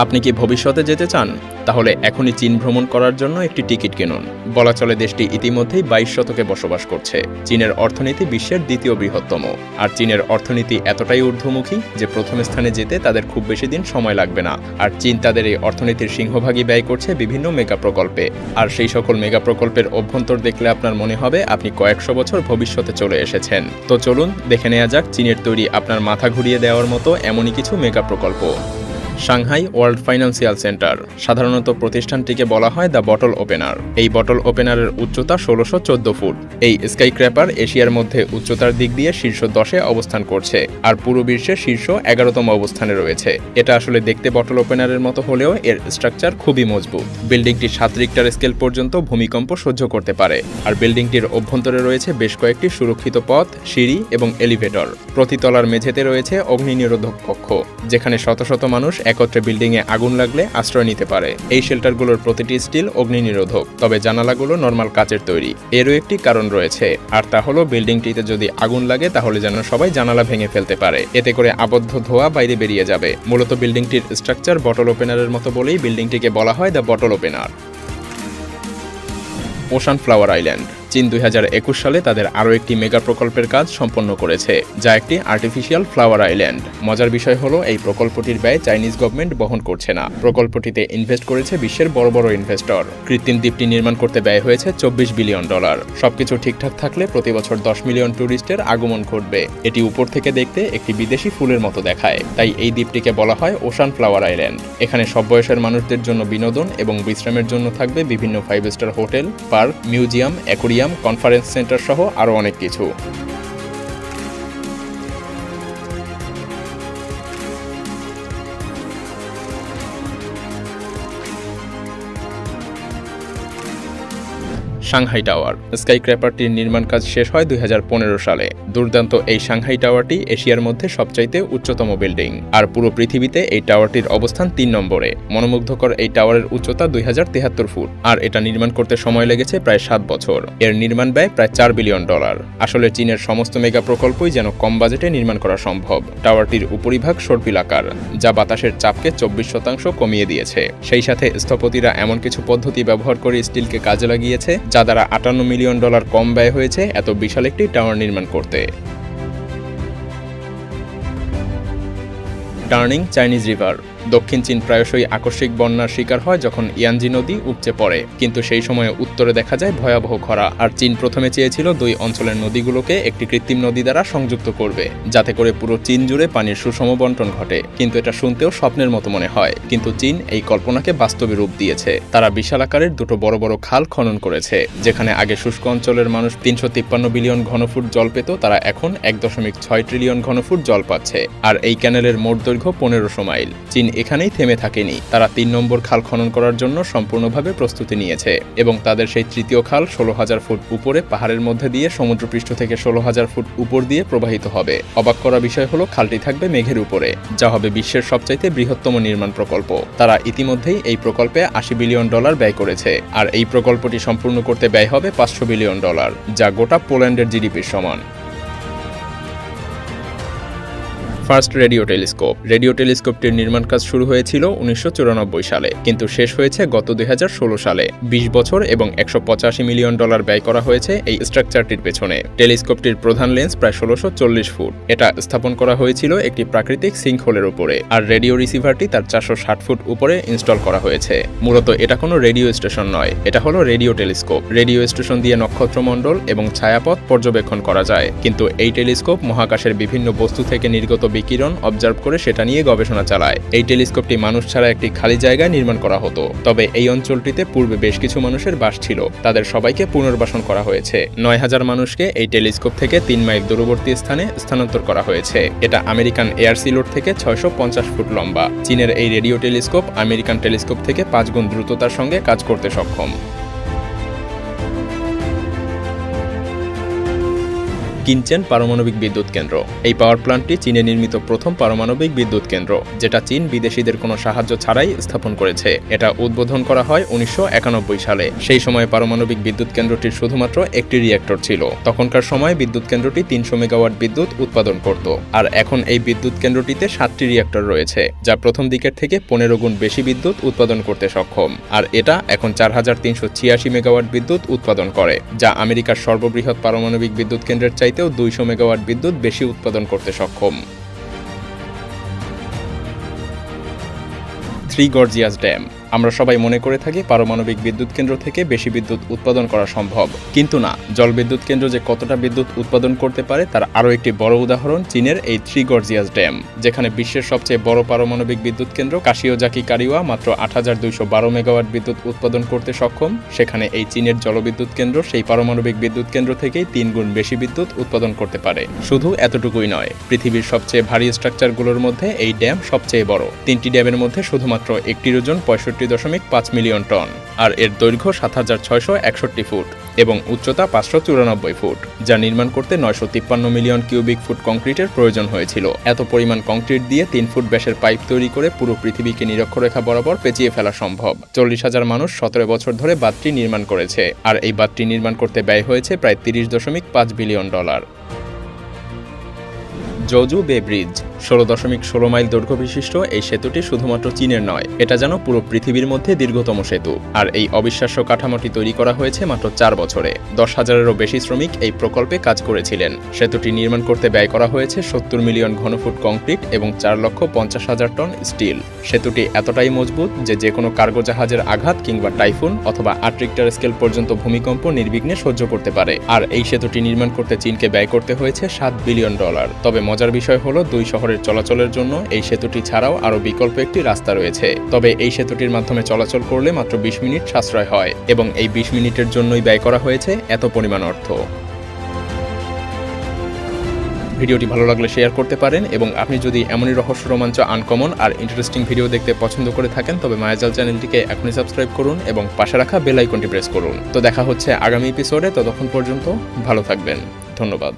আপনি কি ভবিষ্যতে যেতে চান? তাহলে এখনই চীন ভ্রমণ করার জন্য একটি টিকিট কিনুন। বলা চলে দেশটি ইতিমধ্যেই 22 শতকে বসবাস করছে। চীনের অর্থনীতি বিশ্বের দ্বিতীয় বৃহত্তম। আর চীনের অর্থনীতি এতটাই ঊর্ধ্বমুখী যে প্রথম স্থানে যেতে তাদের খুব বেশি দিন সময় লাগবে না। আর চীন তাদের এই অর্থনীতির সিংহভাগই ব্যয় করছে বিভিন্ন মেগা প্রকল্পে। আর সেই সকল মেগা প্রকল্পের অভ্যন্তর দেখলে আপনার মনে হবে আপনি কয়েকশো বছর ভবিষ্যতে চলে এসেছেন। তো চলুন দেখে নেওয়া যাক চীনের তৈরি আপনার মাথা ঘুরিয়ে দেওয়ার মতো এমনই কিছু মেগা প্রকল্প। Shanghai world financial centre. সাধারণত প্রতিষ্ঠানটিকে বলা হয় দ্য বটল ওপেনার। এই বটল ওপেনারের উচ্চতা 1614 ফুট। এই স্কাই ক্র্যাপার এশিয়ার মধ্যে উচ্চতার দিক দিয়ে শীর্ষ 10-এ অবস্থান করছে, আর পুরো বিশ্বে শীর্ষ 11তম অবস্থানে রয়েছে। এটা আসলে দেখতে বটল ওপেনারের মতো হলেও এর স্ট্রাকচার খুবই মজবুত। বিল্ডিংটি 7 রিক্টার স্কেল পর্যন্ত ভূমিকম্প সহ্য করতে পারে। আর বিল্ডিংটির অভ্যন্তরে রয়েছে বেশ কয়েকটি সুরক্ষিত পথ, সিঁড়ি এবং এলিভেটর। প্রতি তলার মেঝেতে রয়েছে অগ্নি নিরোধক কক্ষ, যেখানে শত শত মানুষ একত্রে বিল্ডিংয়ে আগুন লাগলে আশ্রয় নিতে পারে। এই শেল্টারগুলোর প্রতিটি স্টিল অগ্নি নিরোধক, তবে জানালাগুলো নরমাল কাচের তৈরি। এরও একটি কারণ রয়েছে, আর তা হলো বিল্ডিংটিতে যদি আগুন লাগে তাহলে যেন সবাই জানালা ভেঙে ফেলতে পারে। এতে করে আবদ্ধ ধোঁয়া বাইরে বেরিয়ে যাবে। মূলত বিল্ডিংটির স্ট্রাকচার বটল ওপেনারের মতো বলেই বিল্ডিংটিকে বলা হয় the bottle opener. Ocean flower island. চীন 2021 সালে তাদের আরও একটি মেগা প্রকল্পের কাজ সম্পন্ন করেছে, যা একটি আর্টিফিশিয়াল ফ্লাওয়ার আইল্যান্ড। মজার বিষয় হলো এই প্রকল্পটির ব্যয় চাইনিজ গভর্নমেন্ট বহন করছে না। প্রকল্পটিতে ইনভেস্ট করেছে বিশ্বের বড় বড় ইনভেস্টর। কৃত্রিম দ্বীপটি নির্মাণ করতে ব্যয় হয়েছে $24 বিলিয়ন। সবকিছু ঠিকঠাক থাকলে প্রতি বছর 10 মিলিয়ন ট্যুরিস্টের আগমন ঘটবে। এটি উপর থেকে দেখতে একটি বিদেশি ফুলের মতো দেখায়, তাই এই দ্বীপটিকে বলা হয় ওশান ফ্লাওয়ার আইল্যান্ড। এখানে সব বয়সের মানুষদের জন্য বিনোদন এবং বিশ্রামের জন্য থাকবে বিভিন্ন five star hotel, park, museum, aquarium, conference centre সহ আরও অনেক কিছু। Shanghai tower. স্কাই ক্র্যাপারটির নির্মাণ কাজ শেষ হয় 2015 সালে। দুর্দান্ত এই সাংহাই টাওয়ারটি এশিয়ার মধ্যে সবচাইতে উচ্চতম বিল্ডিং, আর পুরো পৃথিবীতে এই টাওয়ারটির অবস্থান 3 নম্বরে। মনোমুগ্ধকর এই টাওয়ারের উচ্চতা 2073 ফুট, আর এটা নির্মাণ করতে সময় লেগেছে প্রায় 7 বছর। এর নির্মাণ ব্যয় প্রায় $4 বিলিয়ন। আসলে চীনের সমস্ত মেগা প্রকল্পই যেন কম বাজেটে নির্মাণ করা সম্ভব। টাওয়ারটির উপরিভাগ সর্পিলাকার, যা বাতাসের চাপকে 24% কমিয়ে দিয়েছে। সেই সাথে স্থপতিরা এমন কিছু পদ্ধতি ব্যবহার করে স্টিলকে কাজে লাগিয়েছে যা দ্বারা $58 মিলিয়ন কম ব্যয় হয়েছে এত বিশাল একটি টাওয়ার নির্মাণ করতে। Turning Chinese river. দক্ষিণ চীন প্রায়শই আকস্মিক বন্যার শিকার হয় যখন ইয়ানজি নদী উপচে পড়ে, কিন্তু সেই সময়ে উত্তরে দেখা যায় ভয়াবহ খরা। আর চীন প্রথমে চেয়েছিল 2 অঞ্চলের নদীগুলোকে একটি কৃত্রিম নদী দ্বারা সংযুক্ত করবে, যাতে করে পুরো চীন জুড়ে পানির সুষম বন্টন ঘটে। কিন্তু এটা শুনতেও স্বপ্নের মতো মনে হয়, কিন্তু চীন এই কল্পনাকে বাস্তবে রূপ দিয়েছে। তারা বিশাল আকারের 2 বড় বড় খাল খনন করেছে। যেখানে আগে শুষ্ক অঞ্চলের মানুষ 353 বিলিয়ন ঘনফুট জল পেত, তারা এখন 1.6 ট্রিলিয়ন ঘনফুট জল পাচ্ছে। আর এই ক্যানেলের মোট দৈর্ঘ্য 1500 মাইল। চীন এখানেই থেমে থাকেনি। তারা 3 নম্বর খাল খনন করার জন্য সম্পূর্ণভাবে প্রস্তুতি নিয়েছে, এবং তাদের সেই তৃতীয় খাল 16,000 ফুট উপরে পাহাড়ের মধ্যে দিয়ে সমুদ্রপৃষ্ঠ থেকে 16,000 ফুট উপর দিয়ে প্রবাহিত হবে। অবাক করা বিষয় হলো খালটি থাকবে মেঘের উপরে, যা হবে বিশ্বের সবচাইতে বৃহত্তম নির্মাণ প্রকল্প। তারা ইতিমধ্যেই এই প্রকল্পে $80 বিলিয়ন ব্যয় করেছে, আর এই প্রকল্পটি সম্পূর্ণ করতে ব্যয় হবে $500 বিলিয়ন, যা গোটা পোল্যান্ডের জিডিপির সমান। First radio telescope. রেডিও টেলিস্কোপটির নির্মাণ কাজ শুরু হয়েছিল 1994 সালে, কিন্তু শেষ হয়েছে গত 2016 সালে। 20 বছর এবং $185 মিলিয়ন ব্যয় করা হয়েছে এই স্ট্রাকচারটির পেছনে। টেলিস্কোপটির প্রধান লেন্স প্রায় 1640 ফুট। এটা স্থাপন করা হয়েছিল একটি প্রাকৃতিক সিঙ্কহোলের উপরে, আর রেডিও রিসিভারটি তার 460 ফুট উপরে ইনস্টল করা হয়েছে। মূলত এটা কোনো রেডিও স্টেশন নয়, এটা হলো রেডিও টেলিস্কোপ। রেডিও স্টেশন দিয়ে নক্ষত্রমণ্ডল এবং ছায়াপথ পর্যবেক্ষণ করা যায়, কিন্তু এই টেলিস্কোপ মহাকাশের বিভিন্ন বস্তু থেকে নির্গত বিকিরণ অবজার্ভ করে সেটা নিয়ে গবেষণা চালায়। এই টেলিস্কোপটি মানুষ ছাড়া একটি খালি জায়গায় নির্মাণ করা হতো, তবে এই অঞ্চলটিতে পূর্বে বেশ কিছু মানুষের বাস ছিল। তাদের সবাইকে পুনর্বাসন করা হয়েছে। 9000 মানুষকে এই টেলিস্কোপ থেকে 3 মাইল দূরবর্তী স্থানে স্থানান্তর করা হয়েছে। এটা আমেরিকান এয়ারসি লোড থেকে 650 ফুট লম্বা। চীনের এই রেডিও টেলিস্কোপ আমেরিকান টেলিস্কোপ থেকে 5 গুণ দ্রুততার সঙ্গে কাজ করতে সক্ষম। কিনচেন পারমাণবিক বিদ্যুৎ কেন্দ্র। এই পাওয়ার প্ল্যান্টটি চীনে নির্মিত প্রথম পারমাণবিক বিদ্যুৎ কেন্দ্র, যেটা চীন বিদেশিদের কোনো সাহায্য ছাড়াই স্থাপন করেছে। এটা উদ্বোধন করা হয় 1991 সালে। সেই সময় পারমাণবিক বিদ্যুৎ কেন্দ্রটির শুধুমাত্র একটি রিঅ্যাক্টর ছিল। তখনকার সময় বিদ্যুৎ কেন্দ্রটি 300 মেগাওয়াট বিদ্যুৎ উৎপাদন করত। আর এখন এই বিদ্যুৎ কেন্দ্রটিতে 7টি রিঅ্যাক্টর রয়েছে, যা প্রথম দিকের থেকে 15 গুণ বেশি বিদ্যুৎ উৎপাদন করতে সক্ষম। আর এটা এখন 4386 মেগাওয়াট বিদ্যুৎ উৎপাদন করে, যা আমেরিকার সর্ববৃহৎ পারমাণবিক বিদ্যুৎ কেন্দ্রের চাইতেও 200 মেগাওয়াট বিদ্যুৎ বেশি উৎপাদন করতে সক্ষম। Three Gorges Dam. আমরা সবাই মনে করে থাকি পারমাণবিক বিদ্যুৎ কেন্দ্র থেকে বেশি বিদ্যুৎ উৎপাদন করা সম্ভব, কিন্তু না। জলবিদ্যুৎ কেন্দ্র যে কতটা বিদ্যুৎ উৎপাদন করতে পারে তার আরও একটি বড় উদাহরণ চীনের এই থ্রি গর্জিয়াস ড্যাম, যেখানে বিশ্বের সবচেয়ে বড় পারমাণবিক বিদ্যুৎ কেন্দ্র কাশিওজাকি কারিওয়া মাত্র 8212 মেগাওয়াট বিদ্যুৎ উৎপাদন করতে সক্ষম। সেখানে এই চীনের জলবিদ্যুৎ কেন্দ্র সেই পারমাণবিক বিদ্যুৎ কেন্দ্র থেকেই 3 গুণ বেশি বিদ্যুৎ উৎপাদন করতে পারে। শুধু এতটুকুই নয়, পৃথিবীর সবচেযে ভারী স্ট্রাকচারগুলোর মধ্যে এই ড্যাম সবচেয়ে বড়। 3টি ড্যামের মধ্যে শুধুমাত্র একটির ওজন 65.5 মিলিয়ন টন, আর এর দৈর্ঘ্য 7661 ফুট এবং উচ্চতা 594 ফুট, যা নির্মাণ করতে 953 মিলিয়ন কিউবিক ফুট কংক্রিটের প্রয়োজন হয়েছিল। এত পরিমাণ কংক্রিট দিয়ে 3 ফুট ব্যাসের পাইপ তৈরি করে পুরো পৃথিবীকে নিরক্ষরেখা বরাবর পেঁচিয়ে ফেলা সম্ভব। 40,000 মানুষ 17 বছর ধরে বাঁধটি নির্মাণ করেছে, আর এই বাঁধটি নির্মাণ করতে ব্যয় হয়েছে প্রায় $30.5 বিলিয়ন। জৌজু বে ব্রিজ 16.16 মাইল দৈর্ঘ্য বিশিষ্ট এই সেতুটি শুধুমাত্র চীনের নয়, এটা যেন পুরো পৃথিবীর মধ্যে দীর্ঘতম সেতু। আর এই অবিশ্বাস্য কাঠামোটি তৈরি করা হয়েছে মাত্র 4 বছরে। 10,000-এরও বেশি শ্রমিক এই প্রকল্পে কাজ করেছিলেন। সেতুটি নির্মাণ করতে ব্যয় করা হয়েছে 70 মিলিয়ন ঘনফুট কংক্রিট এবং 4,50,000 টন স্টিল। সেতুটি এতটাই মজবুত যে কোনো কার্গো জাহাজের আঘাত কিংবা টাইফুন অথবা 8 রিক্টার স্কেল পর্যন্ত ভূমিকম্প নির্বিঘ্নে সহ্য করতে পারে। আর এই সেতুটি নির্মাণ করতে চীনকে ব্যয় করতে হয়েছে $7 বিলিয়ন। তবে মজার বিষয় হলো, 2 শহরের চলাচলের জন্য এই সেতুটি ছাড়াও আরও বিকল্প একটি রাস্তা রয়েছে। তবে এই সেতুটির মাধ্যমে চলাচল করলে মাত্র 20 মিনিট সাশ্রয় হয়, এবং এই 20 মিনিটের জন্যই ব্যয় করা হয়েছে এত পরিমাণ অর্থ। ভিডিওটি ভালো লাগলে শেয়ার করতে পারেন, এবং আপনি যদি এমনই রহস্য, রোমাঞ্চ, আনকমন আর ইন্টারেস্টিং ভিডিও দেখতে পছন্দ করে থাকেন তবে মায়াজাল চ্যানেলটিকে এখনই সাবস্ক্রাইব করুন এবং পাশে রাখা বেল আইকনটি প্রেস করুন। তো দেখা হচ্ছে আগামী এপিসোডে। ততক্ষণ পর্যন্ত ভালো থাকবেন। ধন্যবাদ।